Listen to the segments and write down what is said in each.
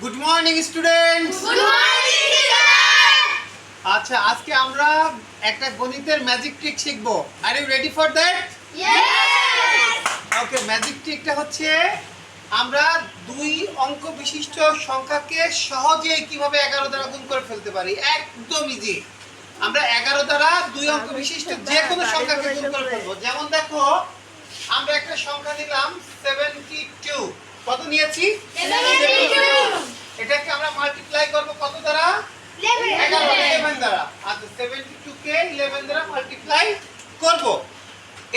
Good morning students. Good morning teacher. আচ্ছা, আজকে আমরা একটা গণিতের ম্যাজিক ট্রিক শিখব। Are you ready for that? Yes. Okay, magic ট্রিকটা হচ্ছে আমরা দুই অঙ্ক বিশিষ্ট সংখ্যাকে সহজেই কিভাবে 11 দ্বারা গুণ করে ফেলতে পারি। একদম ইজি। আমরা 11 দ্বারা দুই অঙ্ক বিশিষ্ট যে কোনো সংখ্যাকে গুণ করে ফেলবো। যেমন দেখো, আমরা একটা সংখ্যা নিলাম 72। কত নিয়েছি? 72। এটাকে আমরা মাল্টিপ্লাই করব কত দ্বারা? 11 দ্বারা। আচ্ছা, 72 কে 11 দ্বারা মাল্টিপ্লাই করব।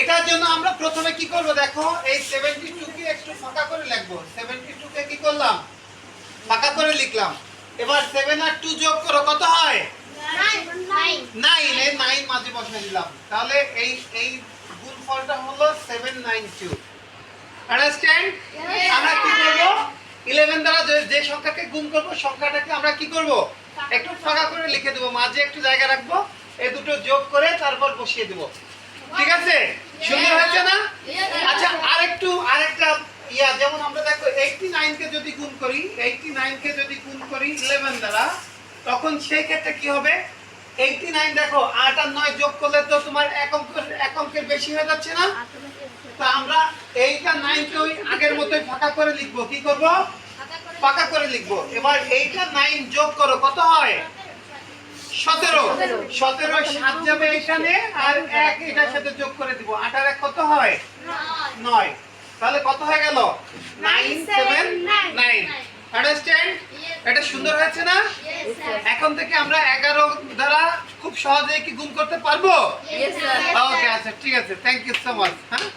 এটার জন্য আমরা প্রথমে কি করব দেখো, এই 72 কে একটু ফাঁকা করে লিখব। 72 কে কি করলাম? ফাঁকা করে লিখলাম। এবার 7 আর 2 যোগ করো, কত হয়? 9। এই 9 মাঝে বসিয়ে দিলাম। তাহলে এই গুণফলটা হলো 792। আন্ডারস্ট্যান্ড? আমরা কি করব? 11 দ্বারা যে সংখ্যাকে গুণ করব, সংখ্যাটাকে আমরা কি করব? একটু ফাঁকা করে লিখে দেব, মাঝে একটু জায়গা রাখবো, এই দুটো যোগ করে তারপর বসিয়ে দেব। ঠিক আছে? সুন্দর হয়েছে না? আচ্ছা, আরেকটা যেমন আমরা দেখো 89 কে যদি গুণ করি, 89 কে যদি গুণ করি 11 দ্বারা, তখন সেই ক্ষেত্রে কি হবে? 89 দেখো 8 আর 9 যোগ করলে তো তোমার এক অঙ্কের বেশি হয়ে যাচ্ছে না? তো আমরা এইটা 9 কে ওই আগের মতোই ফাঁকা করে লিখব। কি করব? ফাঁকা করে লিখব। এবার এইটা 9 যোগ করো, কত হয়? 17। 17 7 যাবে এখানে, আর 1 এটার সাথে যোগ করে দিব। 8 আর 1 কত হয়? 9। তাহলে কত হয়ে গেল? 9 7 9। আন্ডারস্ট্যান্ড? এটা সুন্দর হয়েছে না? এখন থেকে আমরা 11 দ্বারা খুব সহজেই কি গুণ করতে পারবো? Yes sir. ওকে, আচ্ছা ঠিক আছে, থ্যাংক ইউ সো মাচ। হ্যাঁ।